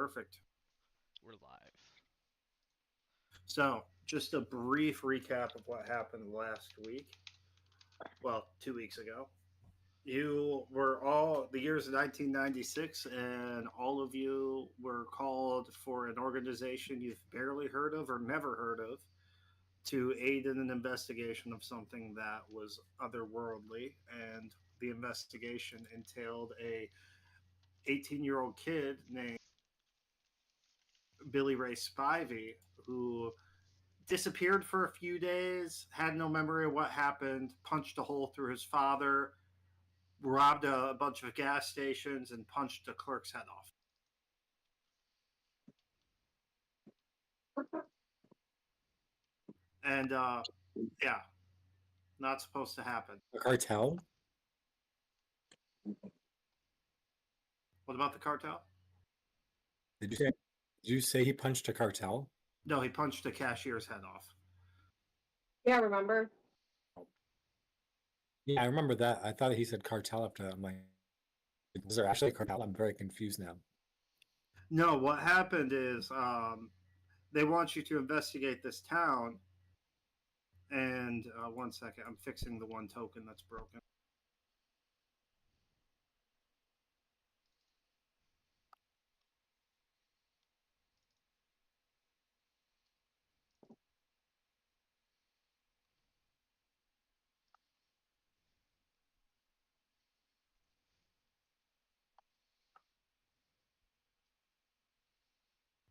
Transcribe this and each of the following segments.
Perfect. We're live. So, just a brief recap of what happened last week. Well, 2 weeks ago. You were all the years of 1996, and all of you were called for an organization you've barely heard of or never heard of to aid in an investigation of something that was otherworldly. And the investigation entailed a 18-year-old kid named Billy Ray Spivey who disappeared for a few days, had no memory of what happened, punched a hole through his father, robbed a bunch of gas stations, and punched a clerk's head off. And, yeah, not supposed to happen. The cartel? What about the cartel? Did you say he punched a cartel? No, he punched a cashier's head off. Yeah, remember? Yeah, I remember that. I thought he said cartel after that. I'm like, is there actually a cartel? I'm very confused now. No, what happened is they want you to investigate this town. And 1 second, I'm fixing the one token that's broken.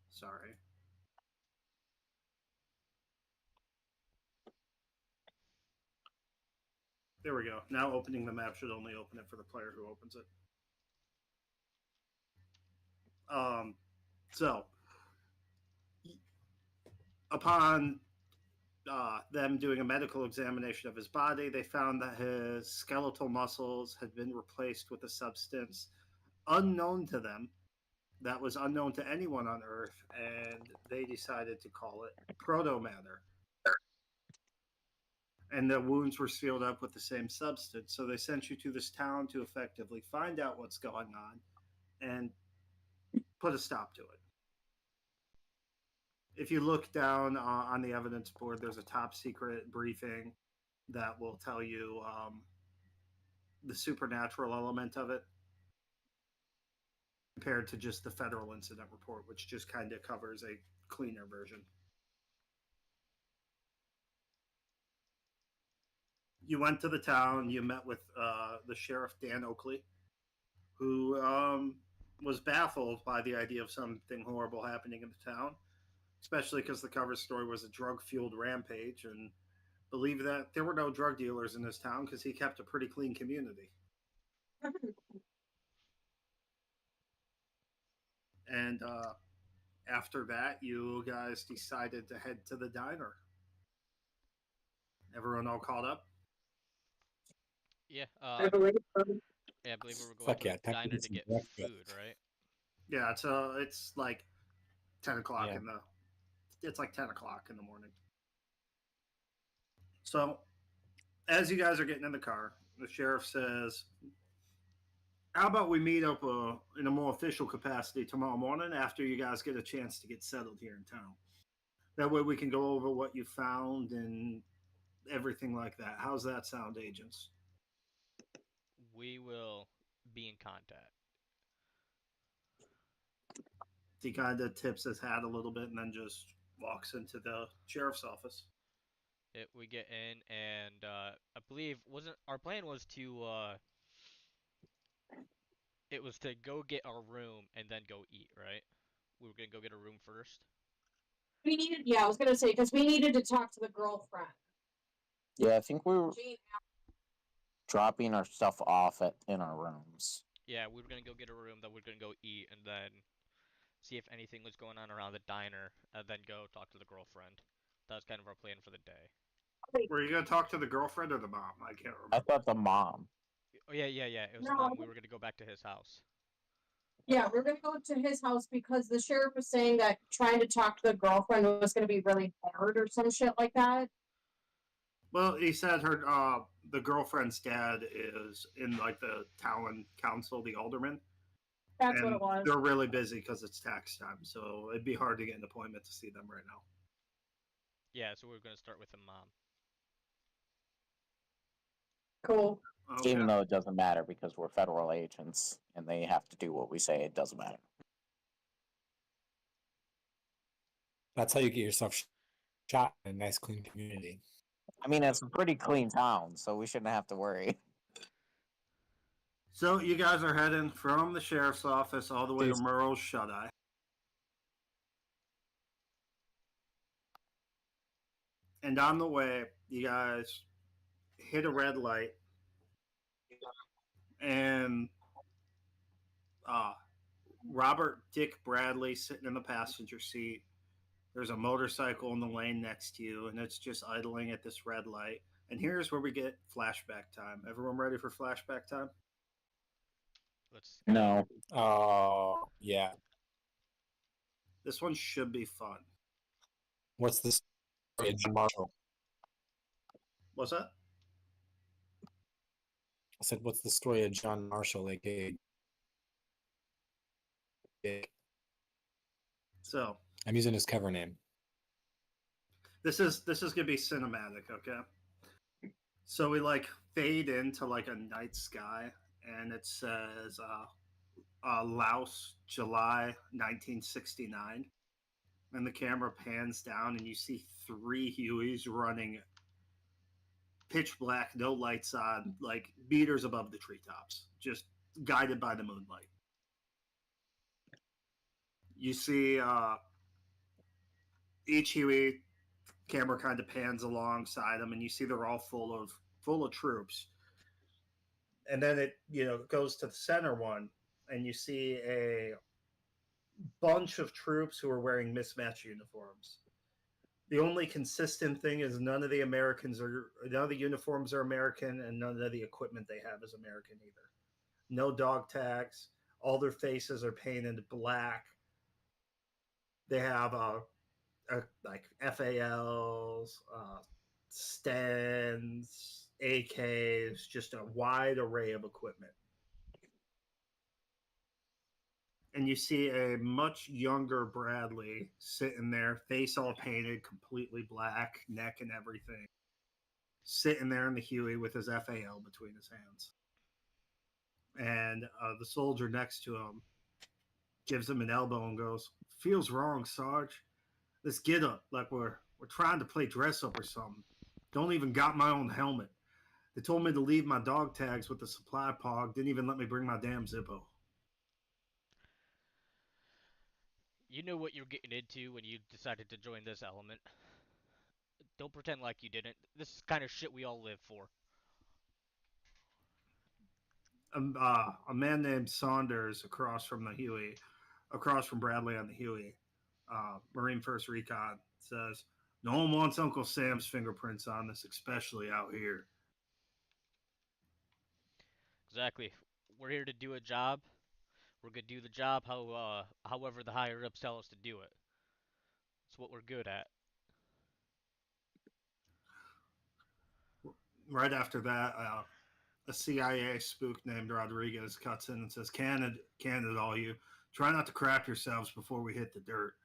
Sorry. There we go. Now opening the map should only open it for the player who opens it. So, upon them doing a medical examination of his body, they found that his skeletal muscles had been replaced with a substance unknown to them, that was unknown to anyone on Earth, and they decided to call it proto-matter. And the wounds were sealed up with the same substance. So they sent you to this town to effectively find out what's going on and put a stop to it. If you look down on the evidence board, there's a top secret briefing that will tell you the supernatural element of it compared to just the federal incident report, which just kind of covers a cleaner version. You went to the town, you met with the sheriff, Dan Oakley, who was baffled by the idea of something horrible happening in the town, especially because the cover story was a drug-fueled rampage, and believed that there were no drug dealers in this town because he kept a pretty clean community. And after that, you guys decided to head to the diner. Everyone all caught up? Yeah. I believe so. Yeah, I believe we were going Fuck to yeah, the diner to get breakfast. food, right? Yeah, it's like 10 o'clock Yeah. It's like 10 o'clock in the morning. So, as you guys are getting in the car, the sheriff says, how about we meet up in a more official capacity tomorrow morning after you guys get a chance to get settled here in town? That way we can go over what you found and everything like that. How's that sound, agents? We will be in contact. He kind of tips his hat a little bit and then just walks into the sheriff's office. We get in, and I believe wasn't our plan was to it was to go get our room and then go eat, right? We were gonna go get a room first. Yeah, I was gonna say, because we needed to talk to the girlfriend. Yeah, I think we were Jane, dropping our stuff off in our rooms. Yeah, we were gonna go get a room, then we are gonna go eat, and then see if anything was going on around the diner, and then go talk to the girlfriend. That was kind of our plan for the day. Were you going to talk to the girlfriend or the mom? I can't remember. I thought the mom. Oh yeah. It was No. Mom. We were gonna go back to his house. yeah, we're gonna go to his house because the sheriff was saying that trying to talk to the girlfriend was gonna be really hard or some shit like that. Well, he said the girlfriend's dad is in like the town council, the alderman, That's what and it was. they're really busy because it's tax time, so it'd be hard to get an appointment to see them right now. Yeah, so we're gonna start with the mom. Cool. Okay. Even though it doesn't matter because we're federal agents and they have to do what we say, it doesn't matter. That's how you get yourself shot in a nice, clean community. I mean, it's a pretty clean town, so we shouldn't have to worry. So you guys are heading from the sheriff's office all the way to Murrow's Shut Eye. And on the way, you guys hit a red light, and Robert Dick Bradley sitting in the passenger seat. There's a motorcycle in the lane next to you, and it's just idling at this red light. And here's where we get flashback time. Everyone ready for flashback time? Let's No. Oh, yeah. This one should be fun. What's the story of John Marshall? What's that? I said, what's the story of John Marshall, aka Dick? So I'm using his cover name. this is gonna be cinematic, okay? So we like fade into like a night sky, and it says Laos, July 1969. And the camera pans down, and you see three Hueys running pitch black, no lights on, like meters above the treetops, just guided by the moonlight. You see each Huey, camera kind of pans alongside them, and you see they're all full of troops. And then it goes to the center one, and you see a bunch of troops who are wearing mismatched uniforms. The only consistent thing is none of the uniforms are American, and none of the equipment they have is American either. No dog tags. All their faces are painted black. They have like FALs, stands, AKs, just a wide array of equipment. And you see a much younger Bradley sitting there, face all painted, completely black, neck and everything, sitting there in the Huey with his FAL between his hands. And the soldier next to him gives him an elbow and goes, "Feels wrong, Sarge. Let's get up like we're trying to play dress up or something. Don't even got my own helmet. They told me to leave my dog tags with the supply pog. Didn't even let me bring my damn Zippo." You knew what you were getting into when you decided to join this element. Don't pretend like you didn't. This is kind of shit we all live for. A man named Saunders across from the Huey, across from Bradley on the Huey, Marine First Recon, says, "No one wants Uncle Sam's fingerprints on this, especially out here." Exactly. We're here to do a job. We're gonna do the job however the higher ups tell us to do it. It's what we're good at. Right after that, a CIA spook named Rodriguez cuts in and says, Canada, all you. Try not to crap yourselves before we hit the dirt."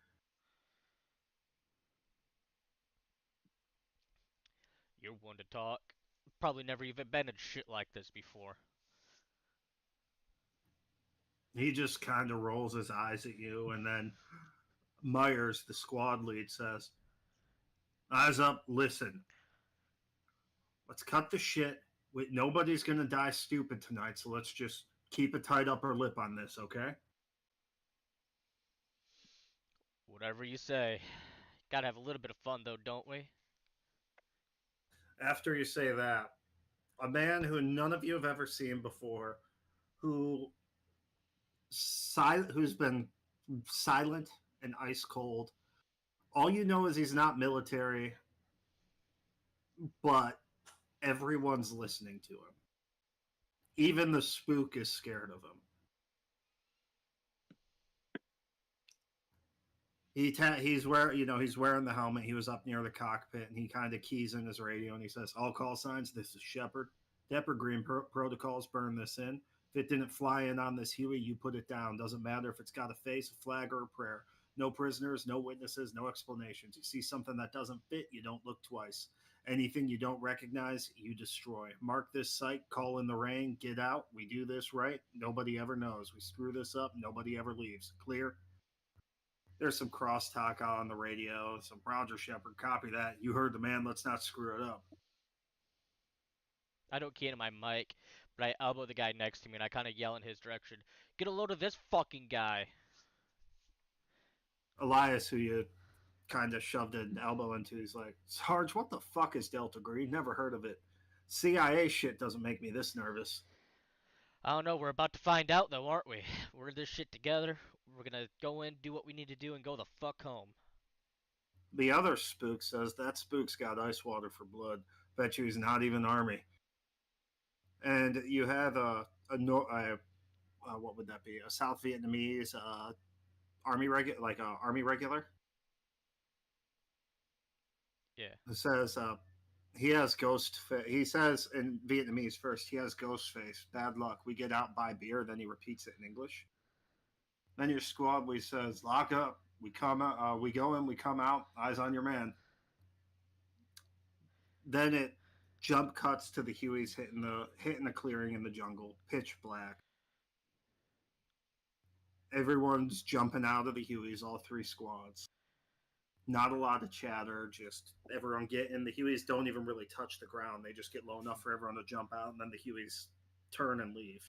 You're one to talk. Probably never even been in shit like this before. He just kind of rolls his eyes at you, and then Myers, the squad lead, says, "Eyes up, listen. Let's cut the shit. Nobody's going to die stupid tonight, so let's just keep a tight upper lip on this, okay?" Whatever you say. Gotta have a little bit of fun though, don't we? After you say that, a man who none of you have ever seen before, who's been silent and ice cold. All you know is he's not military, but everyone's listening to him. Even the spook is scared of him. He's wearing the helmet. He was up near the cockpit, and he kind of keys in his radio, and he says, "All call signs. This is Shepard. Depper Green protocols. Burn this in. If it didn't fly in on this Huey, you put it down. Doesn't matter if it's got a face, a flag, or a prayer. No prisoners, no witnesses, no explanations. You see something that doesn't fit, you don't look twice. Anything you don't recognize, you destroy. Mark this site, call in the rain, get out. We do this right. Nobody ever knows. We screw this up, nobody ever leaves. Clear? There's some crosstalk on the radio, some Roger Shepard. Copy that. You heard the man. Let's not screw it up. I don't key into my mic, but I elbow the guy next to me and I kind of yell in his direction, "Get a load of this fucking guy!" Elias, who you kind of shoved an elbow into, he's like, Sarge, what the fuck is Delta Green? Never heard of it. CIA shit doesn't make me this nervous. I don't know. We're about to find out, though, aren't we? We're in this shit together. We're gonna go in, do what we need to do, and go the fuck home. The other spook says that spook's got ice water for blood. Bet you he's not even Army. And you have what would that be? A South Vietnamese army regular, like a army regular. Yeah. It says he has ghost. He says in Vietnamese first. He has ghost face. Bad luck. We get out, buy beer. Then he repeats it in English. Then your squad, we says lock up. We come out. We go in. We come out. Eyes on your man. Then it jump cuts to the Hueys hitting the clearing in the jungle. Pitch black. Everyone's jumping out of the Hueys. All three squads. Not a lot of chatter, just everyone getting. The Hueys don't even really touch the ground. They just get low enough for everyone to jump out, and then the Hueys turn and leave.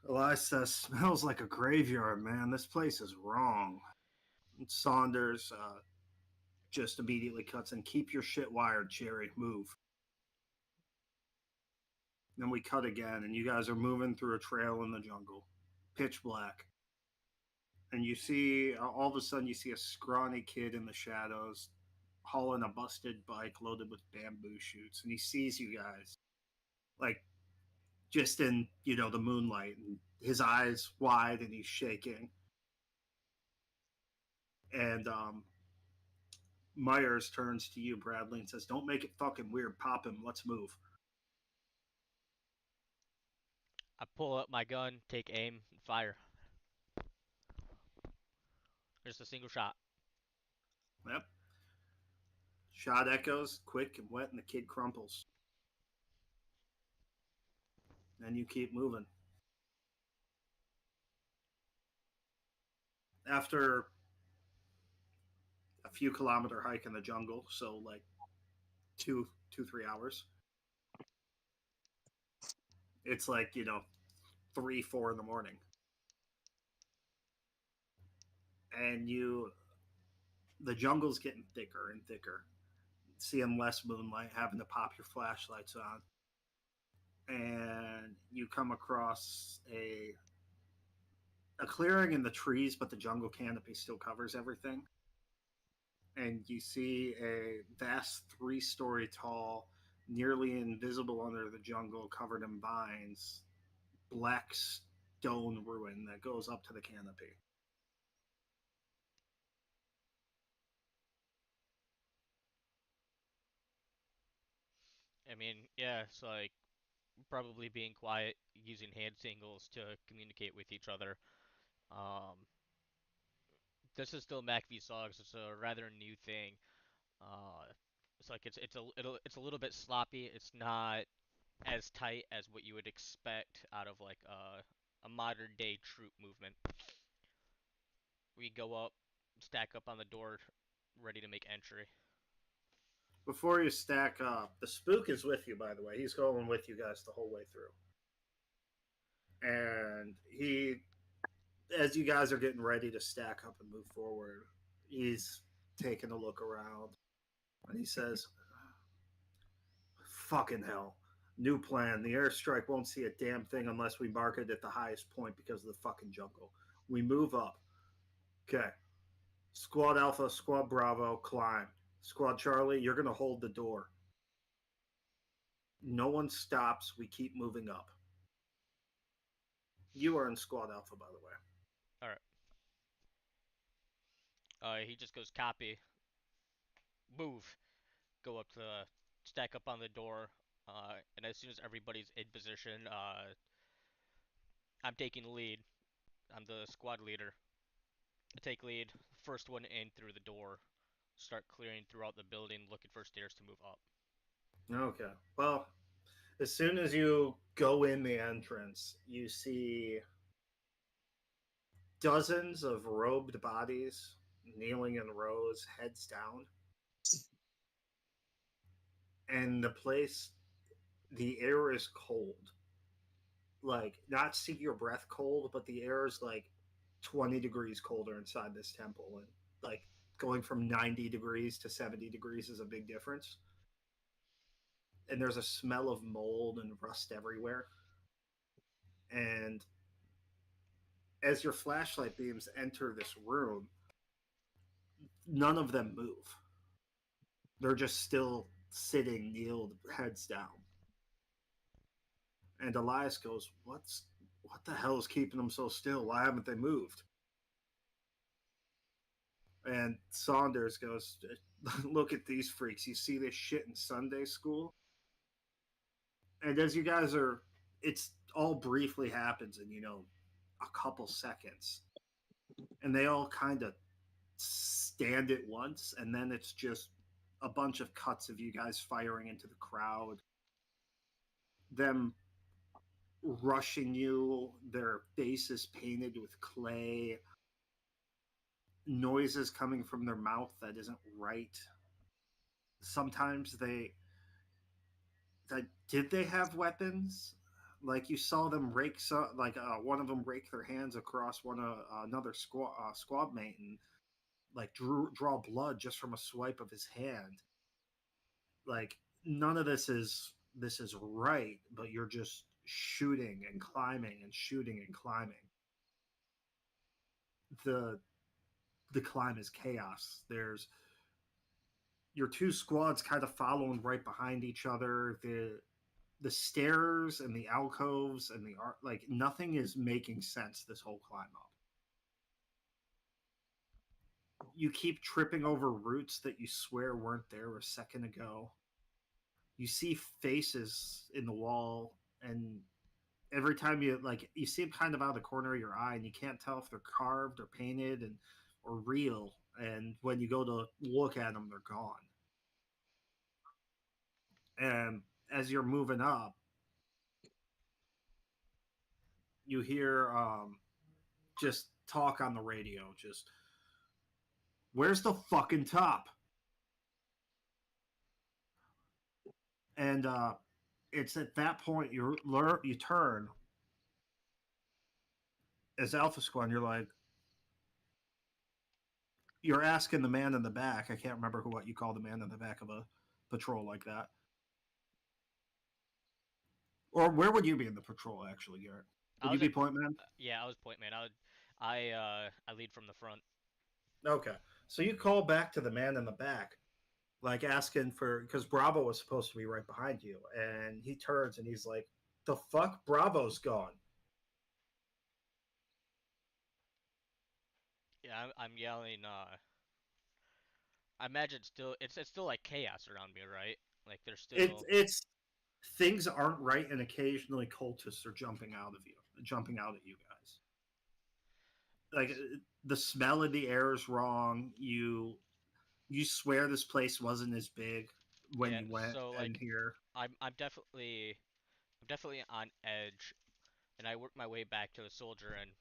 Elias says, smells like a graveyard, man. This place is wrong. And Saunders just immediately cuts in. Keep your shit wired, Cherry. Move. Then we cut again, and you guys are moving through a trail in the jungle. Pitch black. And you see, all of a sudden, you see a scrawny kid in the shadows hauling a busted bike loaded with bamboo shoots. And he sees you guys, like, just in, the moonlight. And his eyes wide, and he's shaking. And Myers turns to you, Bradley, and says, don't make it fucking weird. Pop him. Let's move. I pull up my gun, take aim, and fire. Just a single shot. Yep. Shot echoes, quick and wet, and the kid crumples. Then you keep moving. After a few kilometer hike in the jungle, so like 3 hours. It's like, 3, 4 in the morning. And the jungle's getting thicker and thicker. Seeing less moonlight, having to pop your flashlights on. And you come across a clearing in the trees, but the jungle canopy still covers everything. And you see a vast 3-story tall, nearly invisible under the jungle, covered in vines, black stone ruin that goes up to the canopy. I mean, yeah, it's like probably being quiet, using hand signals to communicate with each other. Um, this is still MACV songs. It's a rather new thing. It's like it's a little bit sloppy. It's not as tight as what you would expect out of like a modern day troop movement. We go up, stack up on the door, ready to make entry. Before you stack up, the spook is with you, by the way. He's going with you guys the whole way through. And as you guys are getting ready to stack up and move forward, he's taking a look around. And he says, fucking hell. New plan. The airstrike won't see a damn thing unless we mark it at the highest point because of the fucking jungle. We move up. Okay. Squad Alpha, Squad Bravo, climb. Squad Charlie, you're going to hold the door. No one stops. We keep moving up. You are in Squad Alpha, by the way. Alright. He just goes copy. Move. Go up to stack up on the door. And as soon as everybody's in position, I'm taking the lead. I'm the squad leader. I take lead. First one in through the door. Start clearing throughout the building, looking for stairs to move up. Okay. Well, as soon as you go in the entrance, you see dozens of robed bodies kneeling in rows, heads down. And the air is cold. Like, not see your breath cold, but the air is like 20 degrees colder inside this temple. And like going from 90 degrees to 70 degrees is a big difference. And there's a smell of mold and rust everywhere. And as your flashlight beams enter this room, none of them move. They're just still sitting, kneeled, heads down. And Elias goes, what the hell is keeping them so still? Why haven't they moved? And Saunders goes, look at these freaks. You see this shit in Sunday school? And as you guys are, it's all briefly happens in, a couple seconds. And they all kind of stand at once. And then it's just a bunch of cuts of you guys firing into the crowd, them rushing you, their faces painted with clay, noises coming from their mouth that isn't right. Sometimes did they have weapons? Like you saw them rake, one of them rake their hands across another squad mate and like draw blood just from a swipe of his hand. Like none of this is right, but you're just shooting and climbing and shooting and climbing. The the climb is chaos. There's your two squads kind of following right behind each other. The stairs and the alcoves and the art, like nothing is making sense this whole climb up. You keep tripping over roots that you swear weren't there a second ago. You see faces in the wall, and every time you see them kind of out of the corner of your eye, and you can't tell if they're carved or painted or real. And when you go to look at them, they're gone. And as you're moving up, you hear just talk on the radio. Just, where's the fucking top? And it's at that point you turn as Alpha Squad. And you're asking the man in the back. I can't remember what you call the man in the back of a patrol like that. Or where would you be in the patrol, actually, Garrett? Would you be point man? Yeah, I was point man. I lead from the front. Okay, so you call back to the man in the back, like asking because Bravo was supposed to be right behind you, and he turns and he's like, "The fuck, Bravo's gone." Yeah, I'm yelling. I imagine it's still like chaos around me, right? Like there's still. It's things aren't right, and occasionally cultists are jumping out at you guys. Like the smell of the air is wrong. You swear this place wasn't as big when Yeah, you went so in like here. I'm definitely on edge, and I work my way back to the soldier, and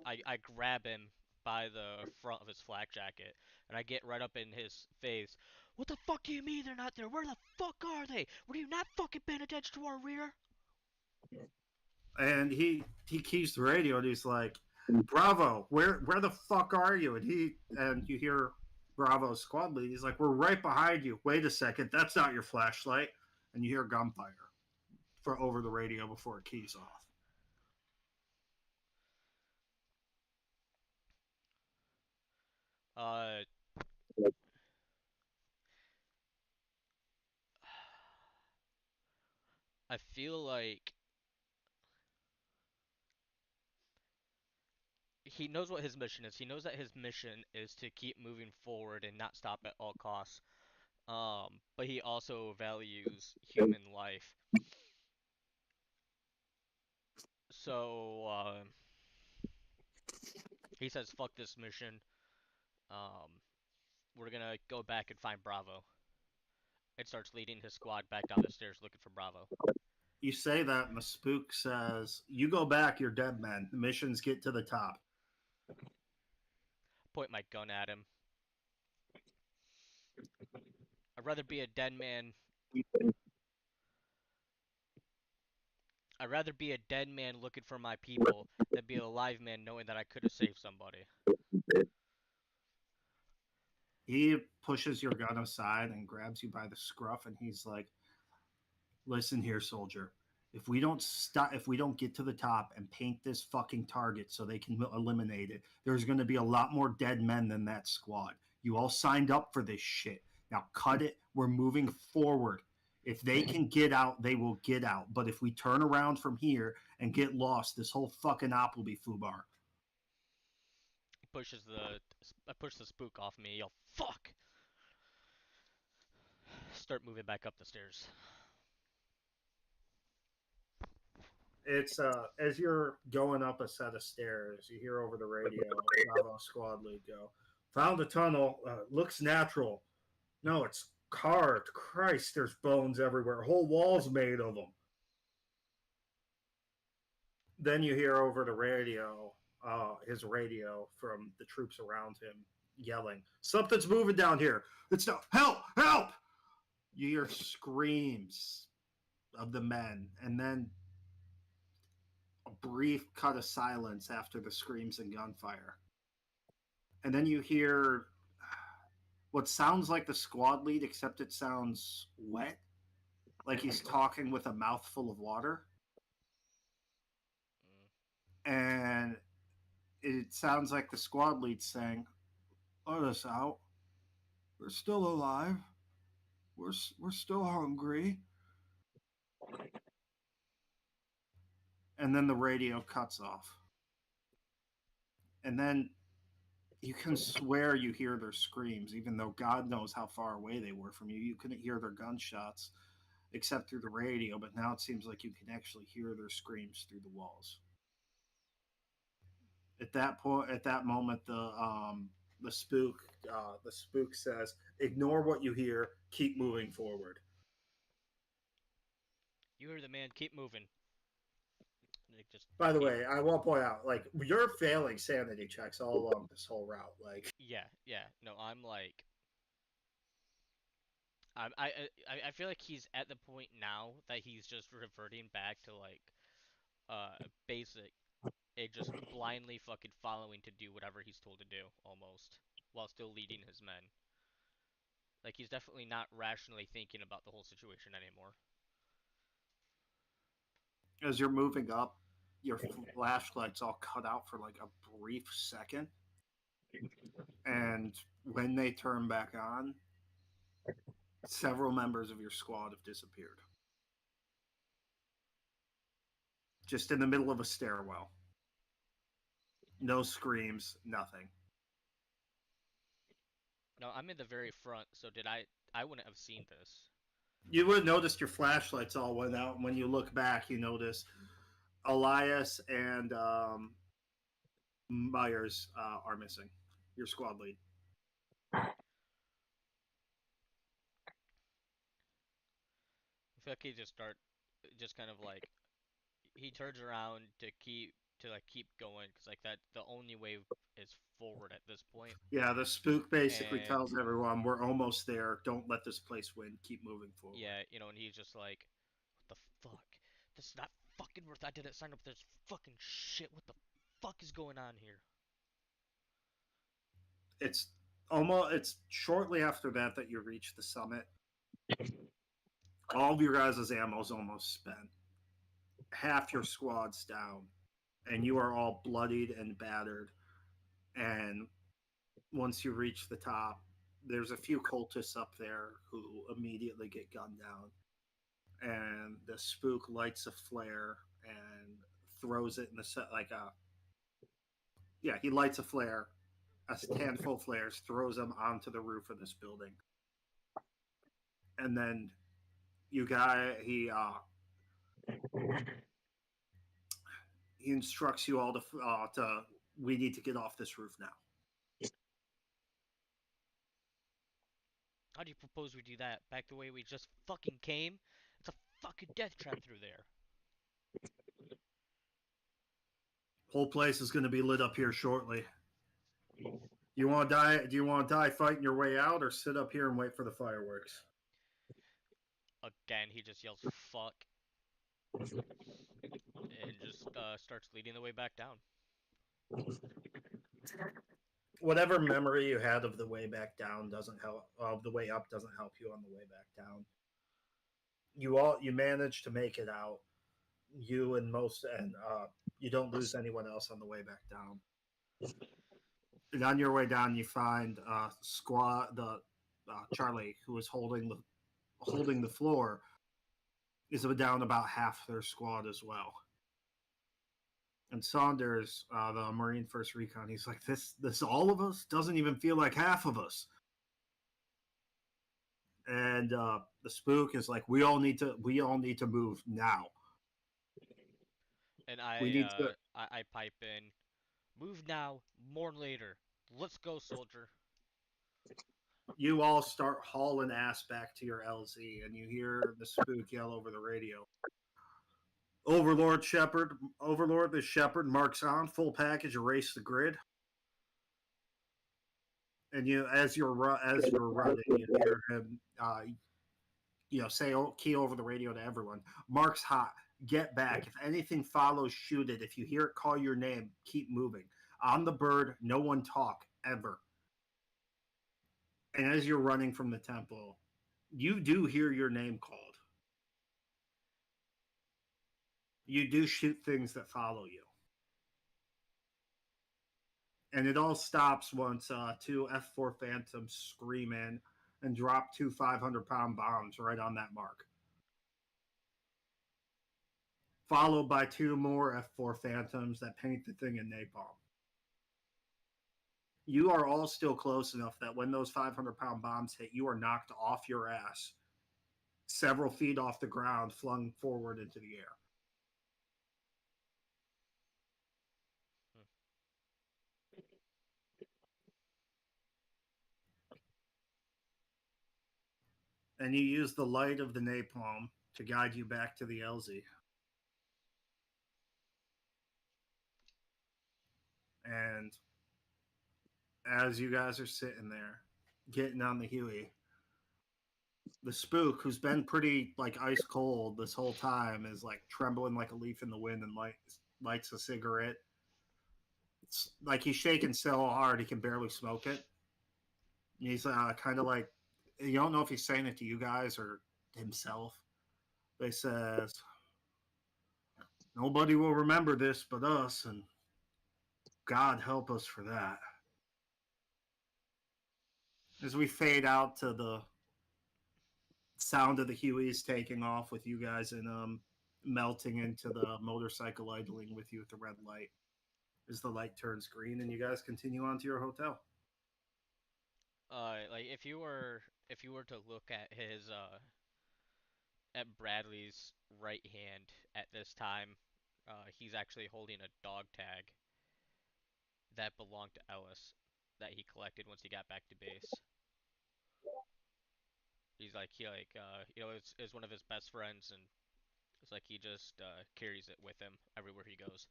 I grab him by the front of his flak jacket, and I get right up in his face. What the fuck do you mean they're not there? Where the fuck are they? Were you not fucking paying attention to our rear? And he keys the radio and he's like, "Bravo, where the fuck are you?" And you hear Bravo's squad lead. He's like, "We're right behind you. Wait a second, that's not your flashlight." And you hear gunfire for over the radio before it keys off. Uh, I feel like he knows what his mission is. He knows that his mission is to keep moving forward and not stop at all costs. But he also values human life. So he says, "Fuck this mission. Um, we're gonna go back and find Bravo." And starts leading his squad back down the stairs looking for Bravo. You say that, and the spook says, "You go back, you're dead men. The missions get to the top." Point my gun at him. I'd rather be a dead man. I'd rather be a dead man looking for my people than be a live man knowing that I could have saved somebody. He pushes your gun aside and grabs you by the scruff, and he's like, "Listen here, soldier. If we don't get to the top and paint this fucking target so they can eliminate it, there's going to be a lot more dead men than that squad. You all signed up for this shit. Now cut it. We're moving forward. If they can get out, they will get out. But if we turn around from here and get lost, this whole fucking op will be foobar." I push the spook off me. Yell, "Fuck!" Start moving back up the stairs. It's as you're going up a set of stairs, you hear over the radio Bravo squad lead go, "Found a tunnel. Looks natural. No, it's carved. Christ, there's bones everywhere. Whole walls made of them." Then you hear over the radio, his radio from the troops around him yelling, "Something's moving down here. It's no help, help!" You hear screams of the men, and then a brief cut of silence after the screams and gunfire. And then you hear what sounds like the squad lead, except it sounds wet, like he's talking with a mouthful of water. And it sounds like the squad lead saying, "Let us out. We're still alive. We're still hungry." And then the radio cuts off. And then you can swear you hear their screams, even though God knows how far away they were from you. You couldn't hear their gunshots except through the radio, but now it seems like you can actually hear their screams through the walls. At that point, at that moment, the spook says, "Ignore what you hear. Keep moving forward." You hear the man, keep moving. Just By the keep... way, I will point out, like, you're failing sanity checks all along this whole route. Like, Yeah. No, I'm like, I feel like he's at the point now that he's just reverting back to like basic and just blindly fucking following to do whatever he's told to do almost while still leading his men. Like he's definitely not rationally thinking about the whole situation anymore. as you're moving up, your flashlights all cut out for like a brief second, and when they turn back on, several members of your squad have disappeared. Just in the middle of a stairwell. No screams, nothing. No, I'm in the very front, so I wouldn't have seen this. You would have noticed your flashlights all went out, and when you look back, you notice Elias and Myers are missing. Your squad lead. I feel like he just kind of like he turns around to keep going because like that the only way is forward at this point. Yeah, the spook basically And tells everyone, "We're almost there. Don't let this place win. Keep moving forward." yeah, and he's just like, what the fuck? This is not fucking worth. I didn't sign up for this fucking shit. What the fuck is going on here? It's shortly after that you reach the summit. All of your guys' ammo's almost spent. Half your squad's down, and you are all bloodied and battered. And once you reach the top, there's a few cultists up there who immediately get gunned down. And the spook lights a flare and throws it in the set like a. Yeah, he lights a flare, a handful of flares, throws them onto the roof of this building. and then you guy he instructs you all to we need to get off this roof now. How do you propose we do that? Back the way we just fucking came? It's a fucking death trap through there. Whole place is going to be lit up here shortly. You want to die? Do you want to die fighting your way out, or sit up here and wait for the fireworks? Again, he just yells "fuck" and just starts leading the way back down. Whatever memory you had of the way back down doesn't help. Of the way up doesn't help you on the way back down. You managed to make it out. You and you don't lose anyone else on the way back down. And on your way down, you find Charlie, who was holding the floor, is down about half their squad as well. And Saunders, the Marine First Recon, he's like, this all of us doesn't even feel like half of us. And the spook is like, we all need to move now. And I pipe in, "Move now, mourn later. Let's go, soldier." You all start hauling ass back to your LZ, and you hear the spook yell over the radio. Overlord, the Shepherd marks on, full package, erase the grid. And as you're running, you hear him, say, key over the radio to everyone. Mark's hot. Get back. If anything follows, shoot it. If you hear it call your name, keep moving. On the bird, no one talk, ever. And as you're running from the temple, you do hear your name called. You do shoot things that follow you. And it all stops once two F4 Phantoms scream in and drop two 500-pound bombs right on that mark. Followed by two more F4 Phantoms that paint the thing in napalm. You are all still close enough that when those 500-pound bombs hit, you are knocked off your ass, several feet off the ground, flung forward into the air. And you use the light of the napalm to guide you back to the LZ. And as you guys are sitting there, getting on the Huey, the spook, who's been pretty ice cold this whole time, is trembling like a leaf in the wind and lights a cigarette. It's like he's shaking so hard he can barely smoke it. And he's kind of you don't know if he's saying it to you guys or himself. But he says, "Nobody will remember this but us, and God help us for that." As we fade out to the sound of the Hueys taking off with you guys and melting into the motorcycle idling with you at the red light, as the light turns green and you guys continue on to your hotel. If you were to look at his at Bradley's right hand at this time, he's actually holding a dog tag that belonged to Ellis that he collected once he got back to base. He's it's one of his best friends, and it's like he just carries it with him everywhere he goes.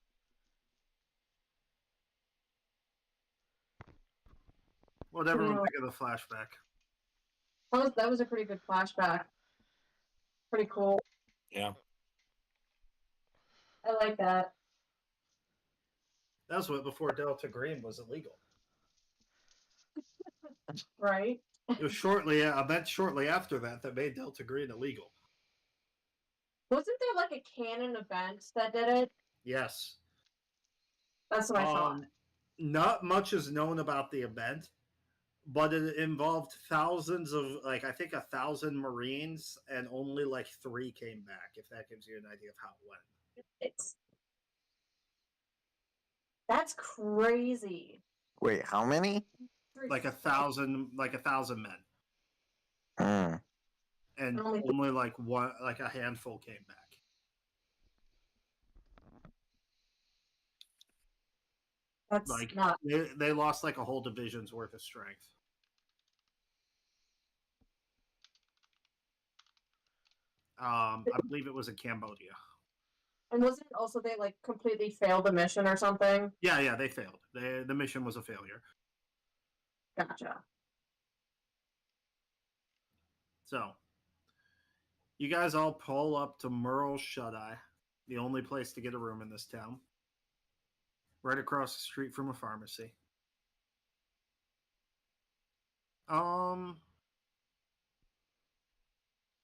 What everyone think of the flashback? That was a pretty good flashback. Pretty cool. Yeah. I like that. That was what before Delta Green was illegal. Right. It was shortly after that made Delta Green illegal. Wasn't there a canon event that did it? Yes. That's what I thought. Not much is known about the event, but it involved thousands of I think 1,000 Marines, and only 3 came back. If that gives you an idea of how it went. That's crazy. Wait, how many? 1,000 men. and Only- only like a handful came back. That's Like not. they lost like a whole division's worth of strength. I believe it was in Cambodia. And wasn't it also they like completely failed the mission or something? Yeah, they failed. The mission was a failure. Gotcha. So, you guys all pull up to Merle's Shut Eye, the only place to get a room in this town, right across the street from a pharmacy.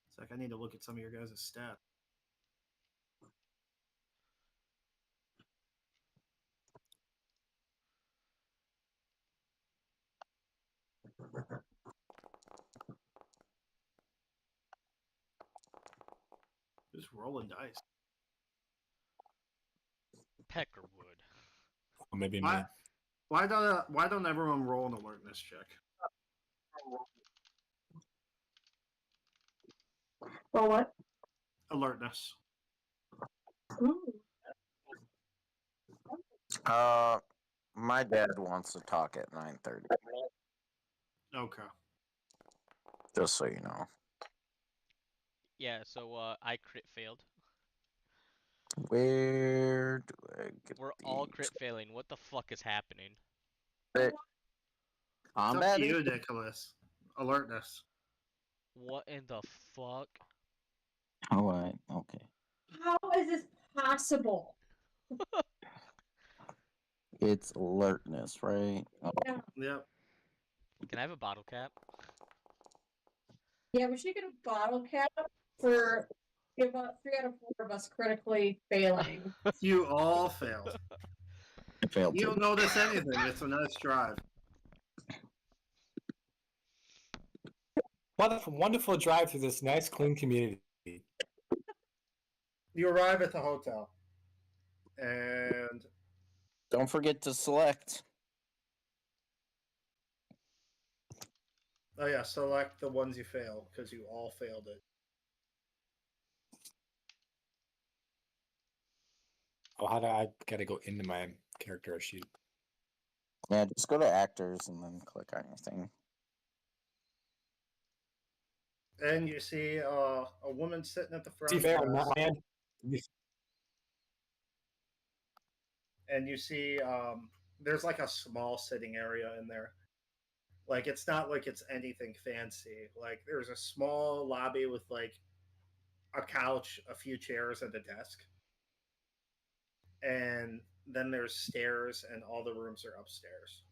It's like I need to look at some of your guys' stats. Just rolling dice. Peckerwood. Or maybe Why, me. why don't everyone roll an alertness check? Well, what? Alertness. Ooh. My dad wants to talk at 9:30. Okay. Just so you know. Yeah, so I crit failed. Where do I get We're these? all crit failing. What the fuck is happening? It's up Combat? to you, Nicholas. Alertness. What in the fuck? All right. Okay. How is this possible? It's alertness, right? Oh, Yeah. Yep. Can I have a bottle cap? Yeah, we should get a bottle cap for about 3 out of 4 of us critically failing. You all failed. I failed You too. don't notice anything. It's a nice drive. What a wonderful drive through this nice, clean community. You arrive at the hotel, and Don't forget to select. oh yeah, select the ones you fail because you all failed it. Oh, how do I gotta go into my character sheet? Yeah, just go to actors and then click on your thing. And you see a woman sitting at the front See, fair, I'm desk, not land. and you see there's like a small sitting area in there. Like it's not like it's anything fancy. Like there's a small lobby with like a couch, a few chairs, and a desk. And then there's stairs, and all the rooms are upstairs.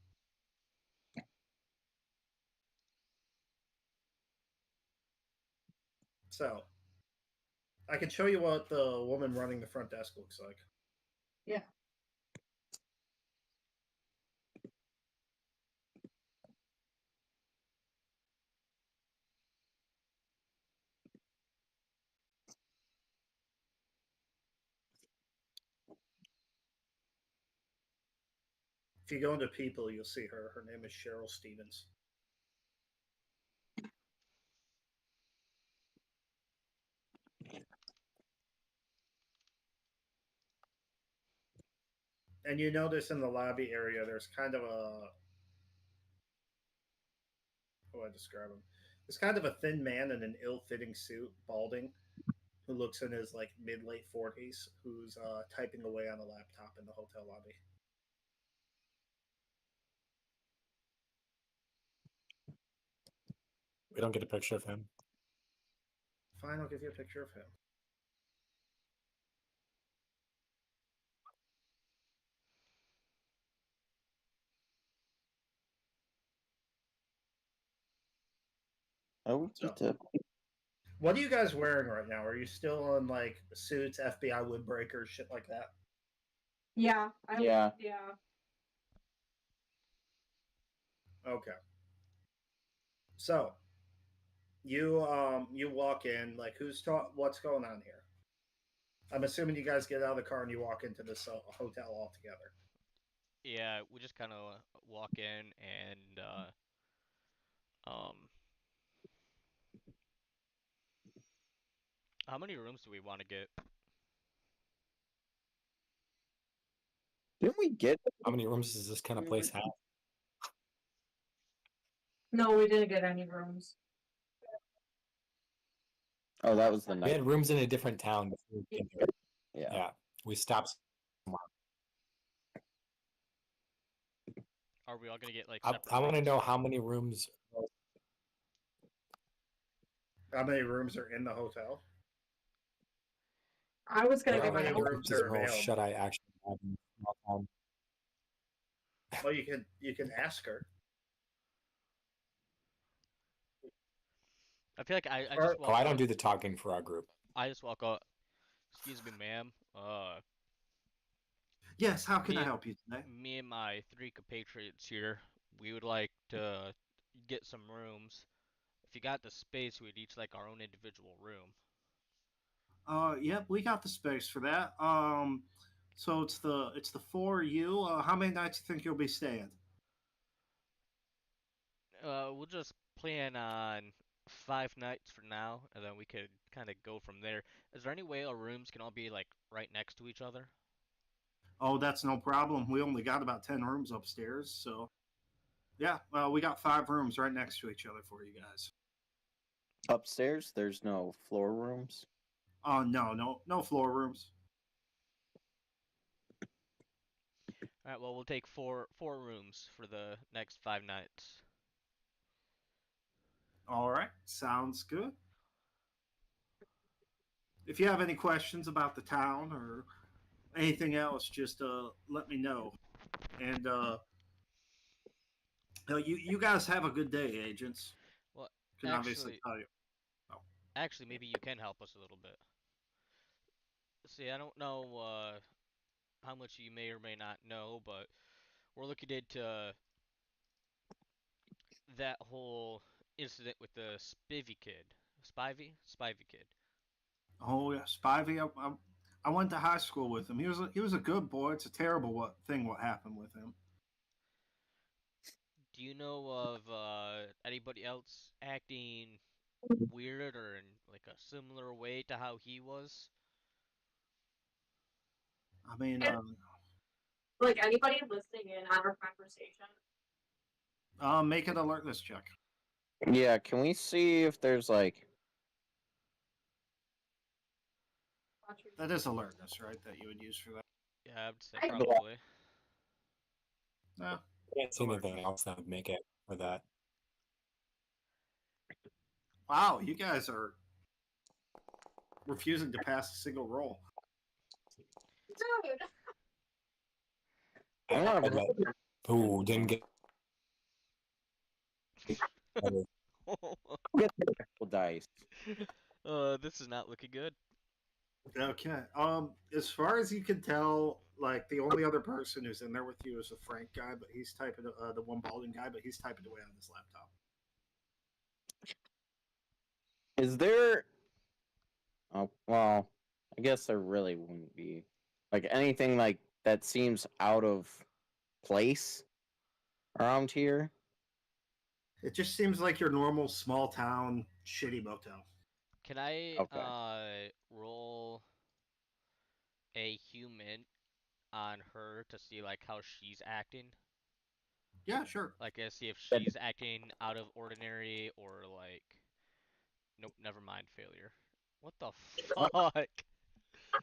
So I can show you what the woman running the front desk looks like. Yeah. If you go into people, you'll see her. Her name is Cheryl Stevens. And you notice in the lobby area, there's kind of a how do I describe him? There's kind of a thin man in an ill-fitting suit, balding, who looks in his like mid-late 40s, who's typing away on a laptop in the hotel lobby. We don't get a picture of him. Fine, I'll give you a picture of him. Oh, we So- get to. What are you guys wearing right now? Are you still in like suits, FBI windbreakers, shit like that? Yeah. Yeah. Yeah. Okay. So you walk in, like what's going on here? I'm assuming you guys get out of the car and you walk into this hotel all together. Yeah, we just kind of walk in and um How many rooms do we want to get? Didn't we get? How many rooms does this kind of place have? No, we didn't get any rooms. Oh, that was the We night. had rooms in a different town before we came here. Yeah. Yeah, we stopped. Are we all gonna get like I separate want to rooms? know how many rooms. How many rooms are in the hotel? I was gonna How get my many own. rooms are Or available? should I actually have in a small town? Well, you can ask her. I feel like I Or- just Oh, walk I don't up. do the talking for our group. I just walk up. Excuse me, ma'am. Yes, how can I Me- help you today? Me and my 3 compatriots here, we would like to get some rooms. If you got the space, we'd each like our own individual room. Yep, we got the space for that. So it's the four of you. How many nights do you think you'll be staying? We'll just plan on 5 nights for now, and then we could kind of go from there. Is there any way our rooms can all be like right next to each other? Oh, that's no problem. We only got about 10 rooms upstairs, so yeah, we got 5 rooms right next to each other for you guys. Upstairs, there's no floor rooms. No floor rooms. All right, well, we'll take four rooms for the next 5 nights. All right, sounds good. If you have any questions about the town or anything else, just let me know. And you guys have a good day, agents. Well, Can obviously actually, tell you. actually, maybe you can help us a little bit. See, I don't know how much you may or may not know, but we're looking into that whole incident with the Spivvy kid. Spivey kid. Oh yeah, Spivey. I went to high school with him. He was a good boy. It's a terrible what happened with him. Do you know of anybody else acting weird or in like a similar way to how he was? I mean, Like anybody listening in on our conversation. make an alertness check. Yeah, can we see if there's like? That is alertness, right? That you would use for that. Yeah, I would say I- probably. Yeah. I can't see anything else that would make it for that. Wow, you guys are refusing to pass a single roll. Dude. I don't I know. bet. Ooh, didn't get. Get the actual dice. This is not looking good. Okay. As far as you can tell, like the only other person who's in there with you is a Frank guy, but he's typing the one balding guy, but he's typing away on his laptop. Is there? Oh well, I guess there really wouldn't be like anything like that seems out of place around here. It just seems like your normal small town shitty motel. Can I Okay. roll a human on her to see like how she's acting? Yeah, sure. Like see if That- she's acting out of ordinary or like nope, never mind, failure. What the fuck?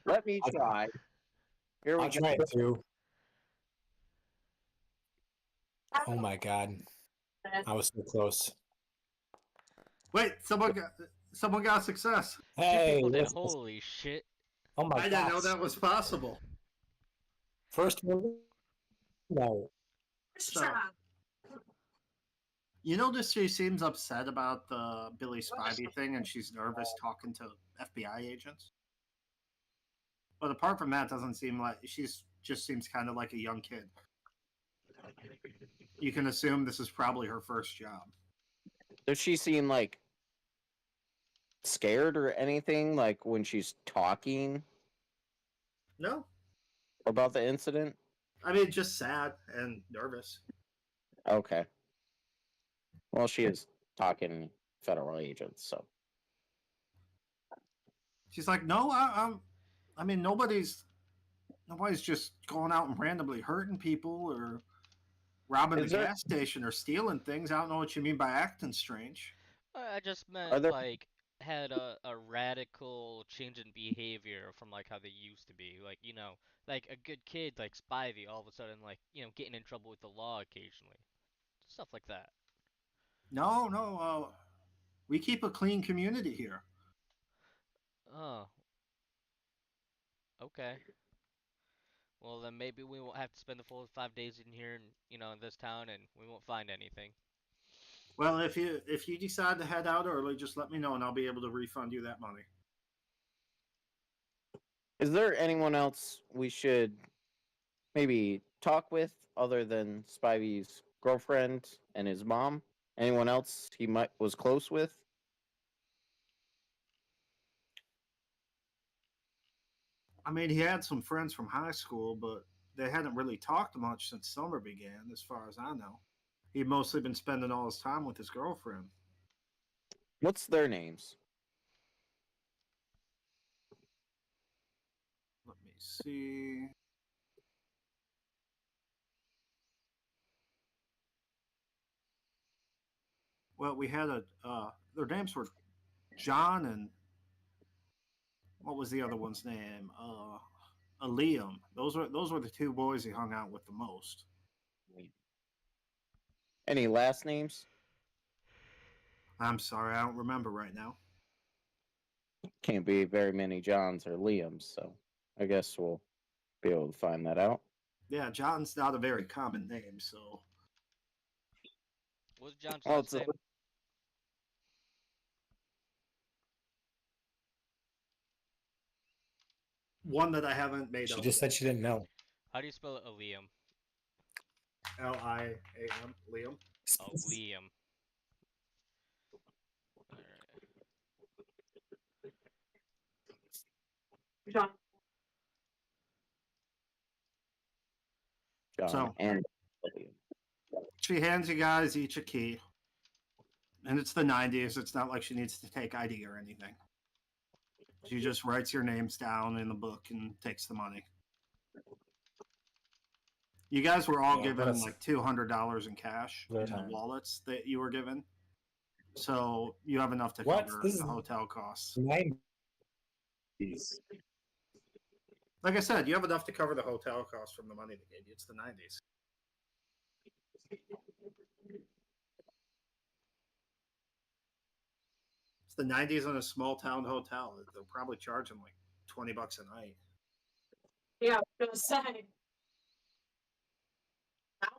Let me try. Here we I'll go. try it too. Oh my god, I was so close. Wait, someone got success. Two Hey, people did. listen. Holy shit. Oh my I didn't know god. that was possible. First one. No. So, you notice she seems upset about the Billy Spivey thing, and she's nervous talking to FBI agents. But apart from that, doesn't seem like she's just seems kind of like a young kid. You can assume this is probably her first job. Does she seem like scared or anything? Like when she's talking No, about the incident? I mean just sad and nervous. Okay. Well, she is talking federal agents, so She's like, no, I mean, nobody's just going out and randomly hurting people or robbing the Is there gas station or stealing things. I don't know what you mean by acting strange. I just are meant there like had a radical change in behavior from like how they used to be. Like, like a good kid like Spivey all of a sudden like, getting in trouble with the law occasionally. Stuff like that. No, no, we keep a clean community here. Oh, okay. Well, then maybe we won't have to spend the full 5 days in here and in this town and we won't find anything. Well, if you decide to head out early, just let me know and I'll be able to refund you that money. is there anyone else we should maybe talk with other than Spivey's girlfriend and his mom? Anyone else he might was close with? I mean, he had some friends from high school, but they hadn't really talked much since summer began, as far as I know. He'd mostly been spending all his time with his girlfriend. What's their names? Let me see. Well, we had their names were John and what was the other one's name? Liam. Those were the two boys he hung out with the most. Any last names? I'm sorry, I don't remember right now. Can't be very many Johns or Liams, so I guess we'll be able to find that out. Yeah, John's not a very common name, so What was John's Well, last name? one that I haven't made She up. just said she didn't know. How do you spell it? Liam. Liam. Liam. Oh, Liam. Alright. John. John So- and Liam. She hands you guys each a key. And it's the 90s. It's not like she needs to take ID or anything. She just writes your names down in the book and takes the money. You guys were all Yeah, given that's- like $200 in cash in the Right. wallets that you were given. So you have enough to What? cover This is- the hotel costs. 90s. Like I said, you have enough to cover the hotel costs from the money they gave you. It's the 90s. It's the 90s in a small town hotel. They'll probably charge them like $20 a night. Yeah, I was gonna say.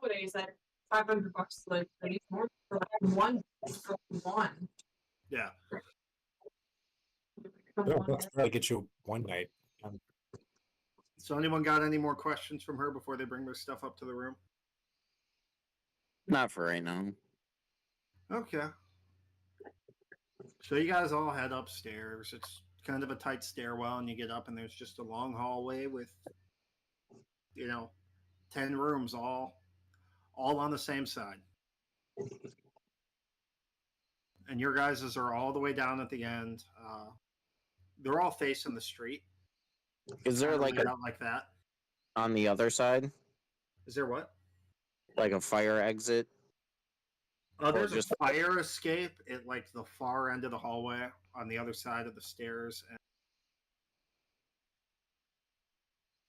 Nowadays, that $500 like more for one for one. Yeah. Let's probably get you one night. So anyone got any more questions from her before they bring their stuff up to the room? Not for right now. Okay. So you guys all head upstairs. It's kind of a tight stairwell, and you get up, and there's just a long hallway with, 10 rooms, all on the same side. And your guys's are all the way down at the end. They're all facing the street. Is there Kinda like laid out like that? on the other side, Is there what? like a fire exit? There's just- a fire escape at like the far end of the hallway on the other side of the stairs. And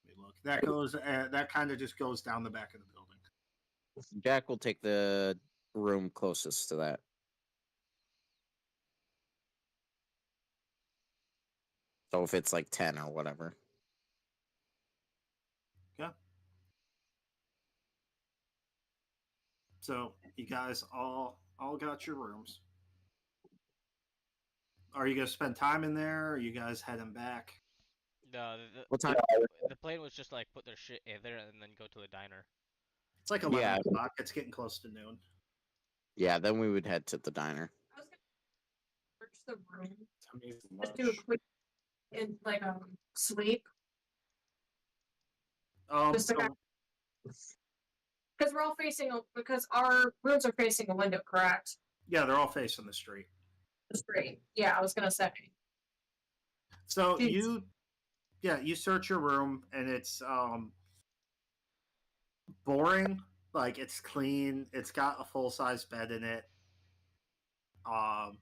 let me look. That goes. That kind of just goes down the back of the building. Jack will take the room closest to that. So if it's like 10 or whatever. So you guys all got your rooms. Are you gonna spend time in there? Or are you guys heading back? No, What time? the plan was just like put their shit in there and then go to the diner. It's like 11 Yeah. o'clock. It's getting close to noon. Yeah, then we would head to the diner. I was gonna search the room. Somebody's Just do a quick in like sleep. Just to So, because we're all facing because our rooms are facing a window, correct? yeah, they're all facing the street. That's great. Yeah, I was gonna say. So Jeez. you search your room and it's boring. Like it's clean. It's got a full size bed in it. Um,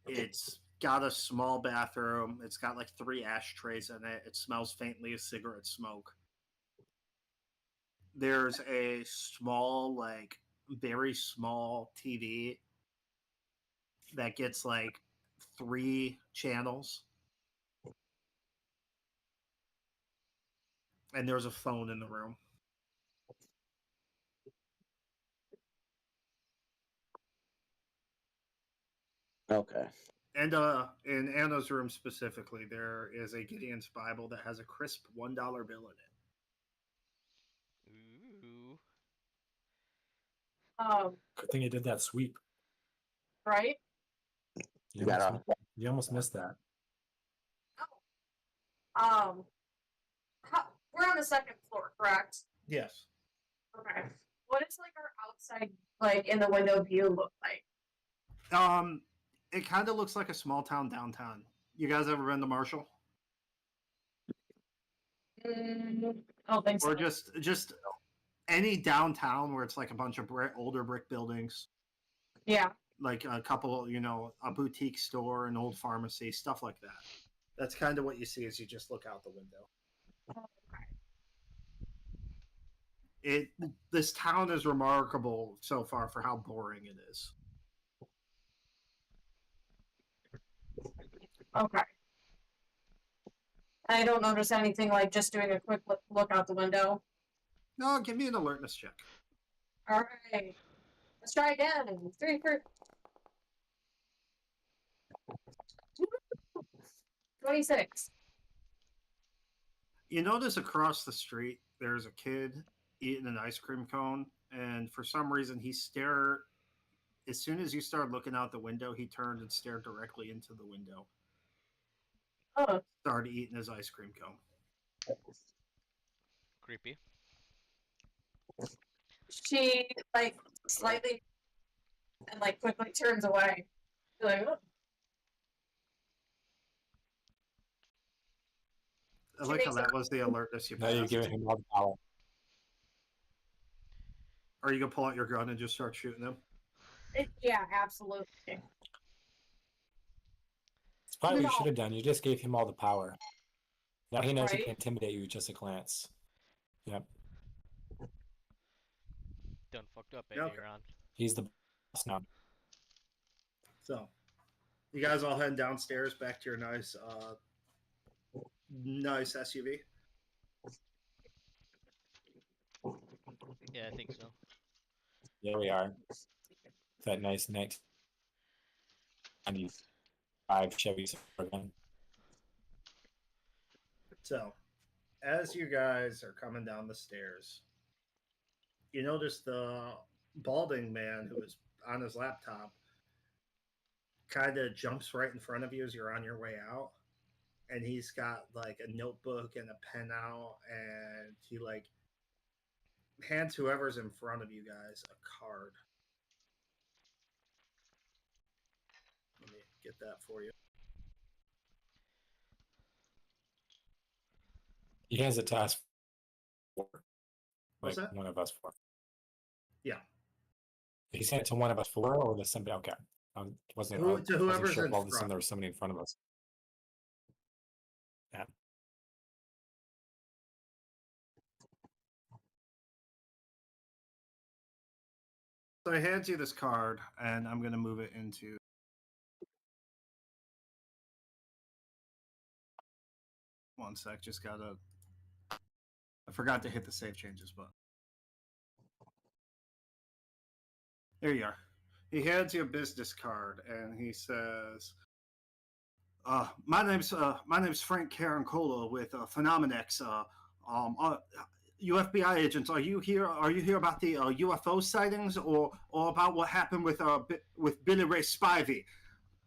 it's got a small bathroom. It's got like 3 ashtrays in it. It smells faintly of cigarette smoke. There's a small, like very small TV that gets like 3 channels, and there's a phone in the room. Okay. And in Anna's room specifically, there is a Gideon's Bible that has a crisp $1 bill in it. Ooh. Good thing you did that sweep. Right? You Gotta- almost, you almost missed that. How, we're on the second floor, correct? Yes. Okay. What is like our outside, like in the window view, look like? It kind of looks like a small town downtown. You guys ever been to Marshall? I don't think so. Or just any downtown where it's like a bunch of older brick buildings, Yeah. like a couple, a boutique store, an old pharmacy, stuff like that. That's kind of what you see as you just look out the window. This town is remarkable so far for how boring it is. Okay. I don't notice anything like just doing a quick look out the window. No, give me an alertness check. All right. Let's try again. 3 for 26. You notice across the street there's a kid eating an ice cream cone, and for some reason as soon as you started looking out the window, he turned and stared directly into the window. Oh. Started eating his ice cream cone. Creepy. She like slightly and like quickly turns away. She's like, oh. I like how that was the alertness you Now passed. you're giving him all the power. Are you gonna pull out your gun and just start shooting him? Yeah, absolutely. It's probably what you No. should have done. You just gave him all the power. Now he knows he Right? can intimidate you with just a glance. Yep. Done fucked up, Okay. Aaron. He's the boss now. So, you guys all heading downstairs back to your nice SUV. Yeah, I think so. Yeah, we are. That nice 1995 Chevy Suburban. So, as you guys are coming down the stairs, you notice the balding man who is on his laptop kind of jumps right in front of you as you're on your way out. And he's got like a notebook and a pen out, and he like hands whoever's in front of you guys a card. Let me get that for you. He hands it to us. What's Like that? one of us four. Yeah. He sent it to one of us four, or to somebody? Okay. Wasn't To wasn't whoever's sure in if all of a sudden front. there was somebody in front of us. Yeah. So he hands you this card, and I'm going to move it into. One sec, just gotta. I forgot to hit the save changes button. There you are. He hands you a business card, and he says, my name's Frank Carancola with Phenomenex. You FBI agents, are you here? Are you here about the UFO sightings, or about what happened with Billy Ray Spivey?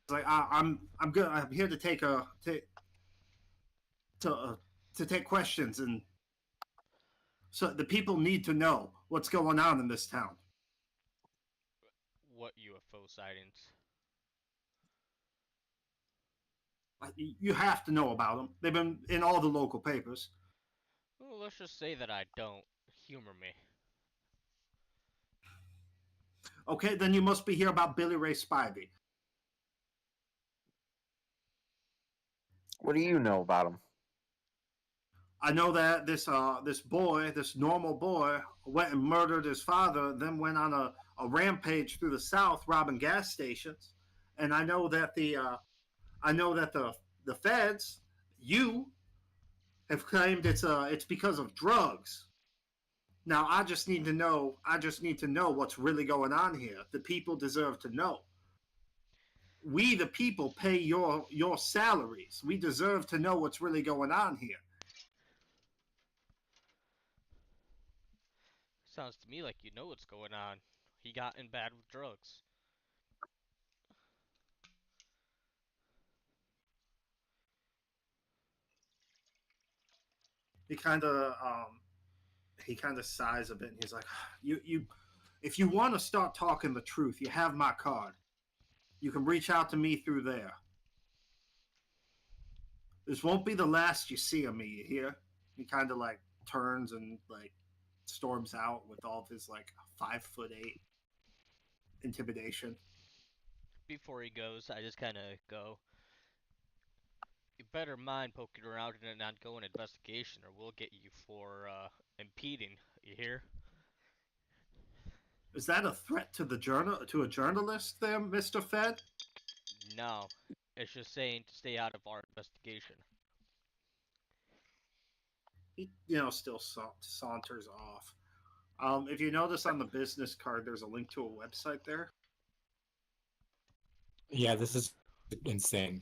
Like I'm good. I'm here to take questions, and so the people need to know what's going on in this town. What UFO sightings? You have to know about them. They've been in all the local papers. Well, let's just say that I don't. Humor me. Okay, then you must be here about Billy Ray Spivey. What do you know about him? I know that this normal boy, went and murdered his father, then went on a rampage through the South, robbing gas stations. And I know that the feds, you, have claimed it's because of drugs. Now I just need to know. I just need to know what's really going on here. The people deserve to know. We, the people, pay your salaries. We deserve to know what's really going on here. Sounds to me like you know what's going on. He got in bad with drugs. He kind of sighs a bit, and he's like, "You, if you want to start talking the truth, you have my card. You can reach out to me through there. This won't be the last you see of me. You hear?" He kind of like turns and like storms out with all of his like 5'8" intimidation. Before he goes, I just kind of go, you better mind poking around in an ongoing investigation, or we'll get you for impeding. You hear? Is that a threat to the to a journalist, there, Mister Fed? No, it's just saying to stay out of our investigation. He, still saunters off. If you notice on the business card, there's a link to a website there. Yeah, this is insane.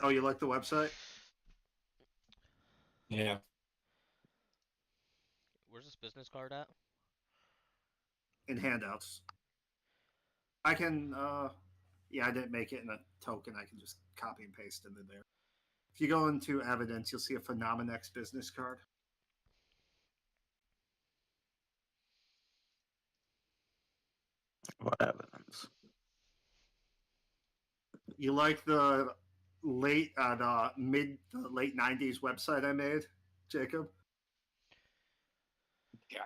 Oh, you like the website? Yeah. Where's this business card at? In handouts. I can, yeah, I didn't make it in a token. I can just copy and paste into there. If you go into evidence, you'll see a Phenomenex business card. What evidence? You like the late '90s website I made, Jacob? Yeah.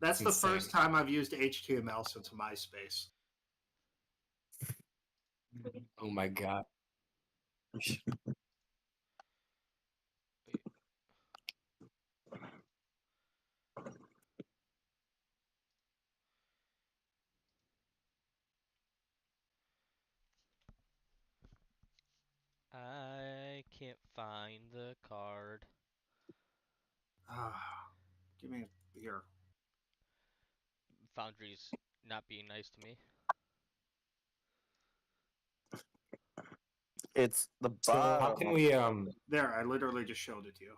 That's the Insane. first time I've used HTML since MySpace. Oh my god. I can't find the card. Give me here. Foundry's not being nice to me. It's the So how bottom. can we There, I literally just showed it to you.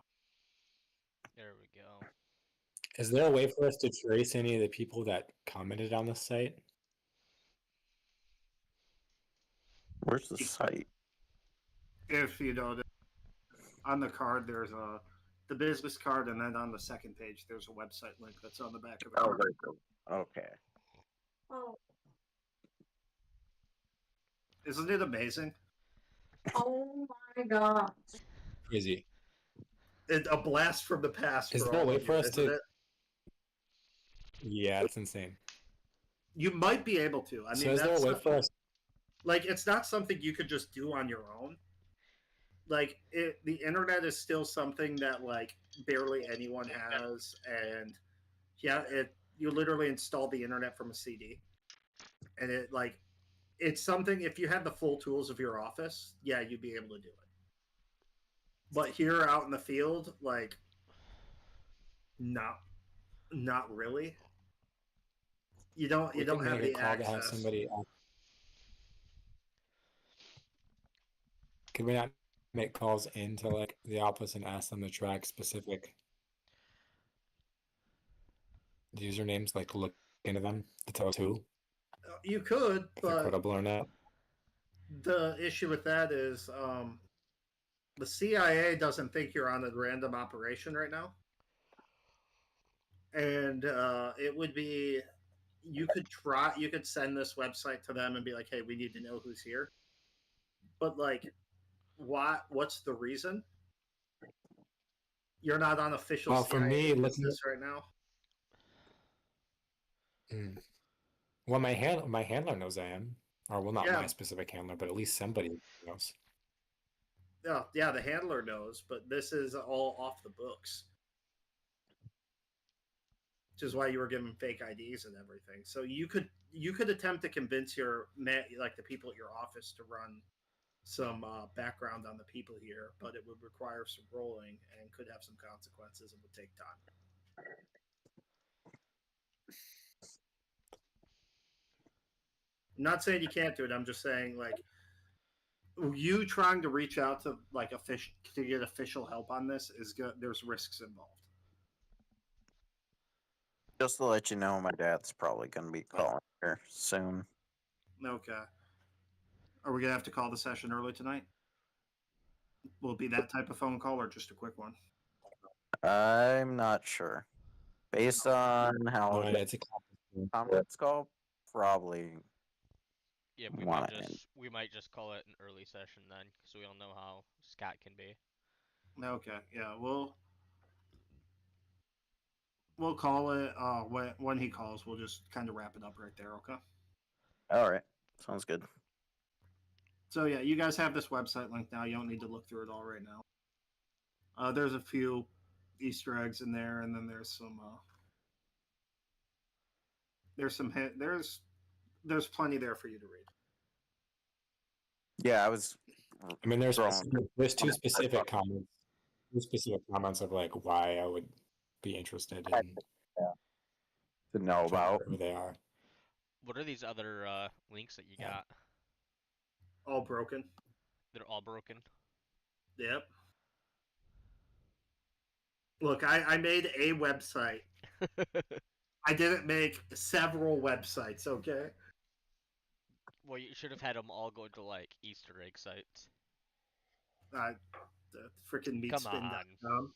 There we go. is there a way for us to trace any of the people that commented on the site? Where's the site? If you know, on the card there's the business card, and then on the second page there's a website link that's on the back of the Oh, card. there you go. Okay. Oh, Isn't it amazing? oh my god. Crazy. A blast from the past. Is for there a all way of for you, us isn't to- it? Yeah, it's insane. You might be able to. I So mean, is there a that's way not, for us like, it's not something you could just do on your own. Like, the internet is still something that like barely anyone has, and yeah, you literally install the internet from a CD, and it's something. If you had the full tools of your office, yeah, you'd be able to do it. But here out in the field, like, not really. You don't we can have make a the call to have access. somebody can we not make calls into like the office and ask them to track specific usernames, like look into them to tell us who, You could, if they're but credible or not? the issue with that is the CIA doesn't think you're on a random operation right now, and it would be you could send this website to them and be like, hey, we need to know who's here. But like, what's the reason? You're not on official Well, for CIA me, business right now. Well, my handler knows I am, or well, not Yeah. my specific handler, but at least somebody knows. Yeah, the handler knows, but this is all off the books. Which is why you were given fake IDs and everything. So you could attempt to convince the people at your office to run some background on the people here, but it would require some rolling and could have some consequences and would take time. I'm not saying you can't do it. I'm just saying like you trying to reach out to like to get official help on this is good. There's risks involved. Just to let you know, my dad's probably going to be calling here soon. Okay. Are we gonna have to call the session early tonight? Will it be that type of phone call or just a quick one? I'm not sure. Based on how It's a conference call, probably. Yeah, Want it. we might just call it an early session then, because we all know how Scott can be. Okay. Yeah. We'll call it when he calls. We'll just kind of wrap it up right there. Okay. All right. Sounds good. So yeah, you guys have this website link now. You don't need to look through it all right now. There's a few Easter eggs in there, and then there's there's plenty there for you to read. Yeah, I was. I mean, there's Wrong. there's two specific comments. Two specific comments of like why I would be interested in To know about. who they are. What are these other links that you Yeah. got? All broken. They're all broken. Yep. Look, I made a website. I didn't make several websites. Okay. Well, you should have had them all go to like Easter egg sites. The freaking Come meatspin.com.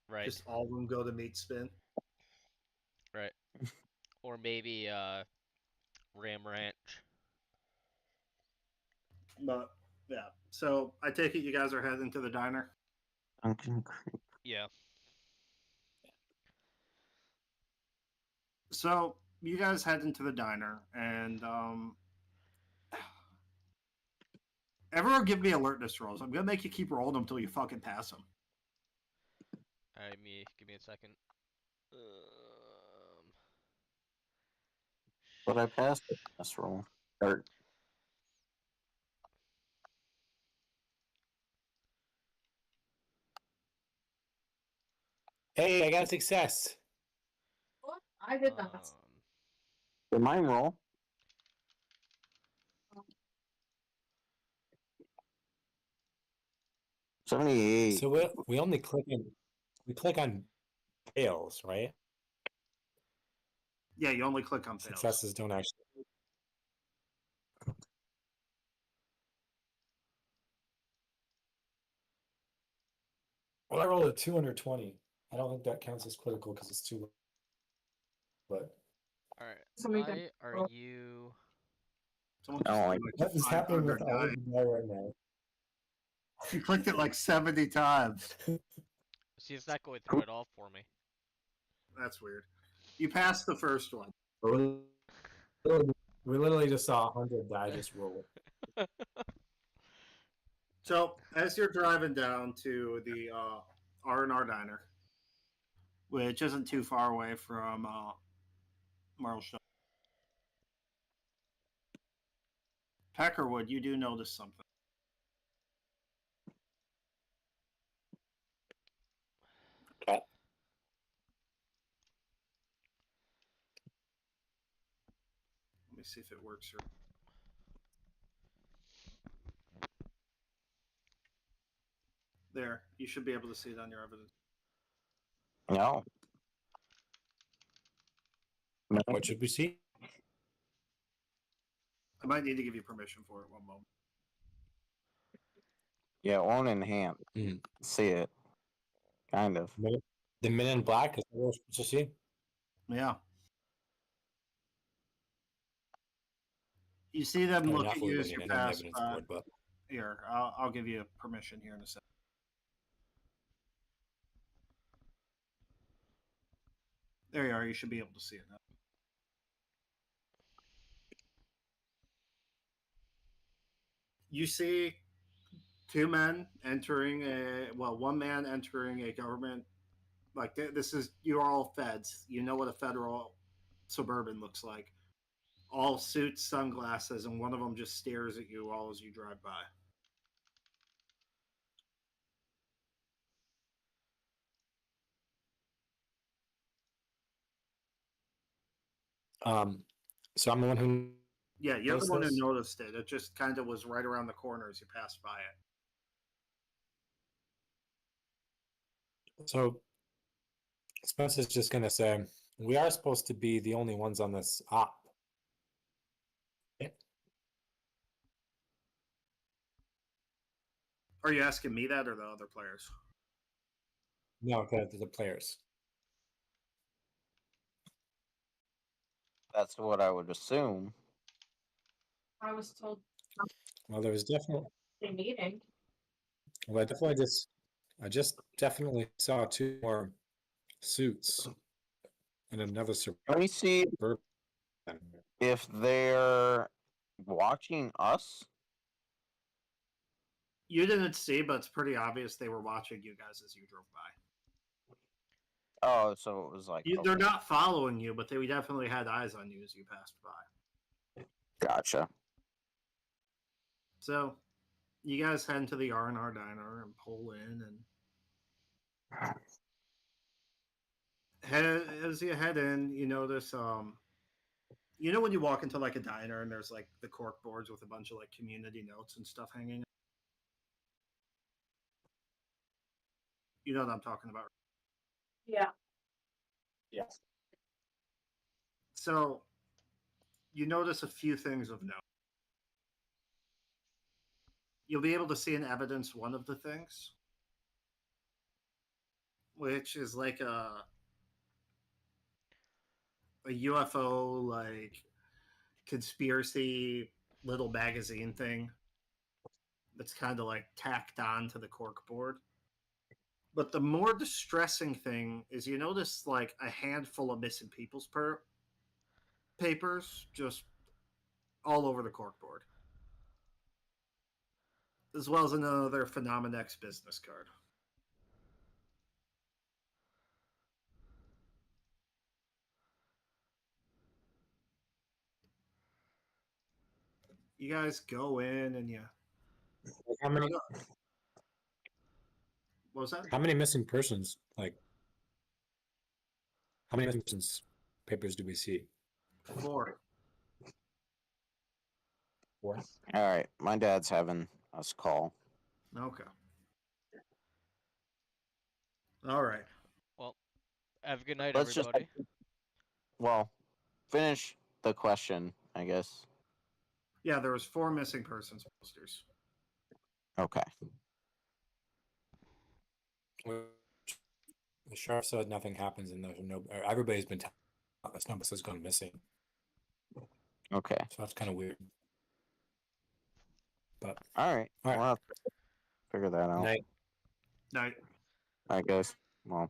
Right. Just all of them go to meatspin. Right. Or maybe Ram Ranch. But yeah. So I take it you guys are heading to the diner. Duncan Creek. Yeah. So you guys head into the diner, and everyone give me alertness rolls. I'm gonna make you keep rolling them until you fucking pass them. Alright, give me a second. But I passed the test roll. Or, Hey, I got a success. What? I did not. did mine roll? Oh. 78. So we only click on fails, right? Yeah, you only click on fails. Successes don't actually. Well, I rolled a 220. I don't think that counts as critical because it's too low. But Somebody Alright, did- are you... Someone I don't like what is happening with 500 all of you right now? You clicked it like 70 times. See, it's not going through at all for me. That's weird. You passed the first one. We literally just saw 100 die just roll. So as you're driving down to the R&R diner, which isn't too far away from Marlstone, Peckerwood, you do notice something. Okay. Let me see if it works here. There, you should be able to see it on your evidence. No. No. What should we see? I might need to give you permission for it. One moment. Yeah, it won't enhance. Mhm. See it. Kind of. The Men in Black is what we're supposed to see. Yeah. You see them I'm look not at fully you as looking you at any pass evidence by. board, but Here, I'll give you permission here in a second. There you are. You should be able to see it now. You see two men entering one man entering a government. Like this is, you're all feds. You know what a federal suburban looks like. All suits, sunglasses, and one of them just stares at you all as you drive by. so I'm the one who Yeah, you're the noticed one who this? noticed it. It just kind of was right around the corner as you passed by it. So Spencer's just gonna say we are supposed to be the only ones on this op. Are you asking me that or the other players? No, the players. That's what I would assume. I was told Well, there was definitely. a meeting. Well, I just definitely saw two more suits in another Let me see suburban. if they're watching us. You didn't see, but it's pretty obvious they were watching you guys as you drove by. Oh, so it was like They're okay. not following you, but they definitely had eyes on you as you passed by. Gotcha. So, you guys head into the R&R diner and pull in, and as you head in, you notice, you know when you walk into like a diner and there's like the cork boards with a bunch of like community notes and stuff hanging. You know what I'm talking about. Yeah. Yes. So, you notice a few things of note. You'll be able to see in evidence one of the things, which is like a UFO like conspiracy little magazine thing that's kind of like tacked on to the cork board. But the more distressing thing is you notice like a handful of missing people's papers just all over the cork board, as well as another Phenomenex business card. You guys go in and you. How many? What was that? How many missing persons? Like, how many missing persons papers do we see? 4. 4. All right, my dad's having us call. Okay. All right. Well, have a good night, Let's just everybody. finish the question, I guess. Yeah, there was 4 missing persons posters. Okay. The sheriff said nothing happens, and there's no. Everybody's been telling us nobody has gone missing. Okay. So that's kind of weird. But All right. All right. We'll have to figure that out. night. Night. I guess. Well.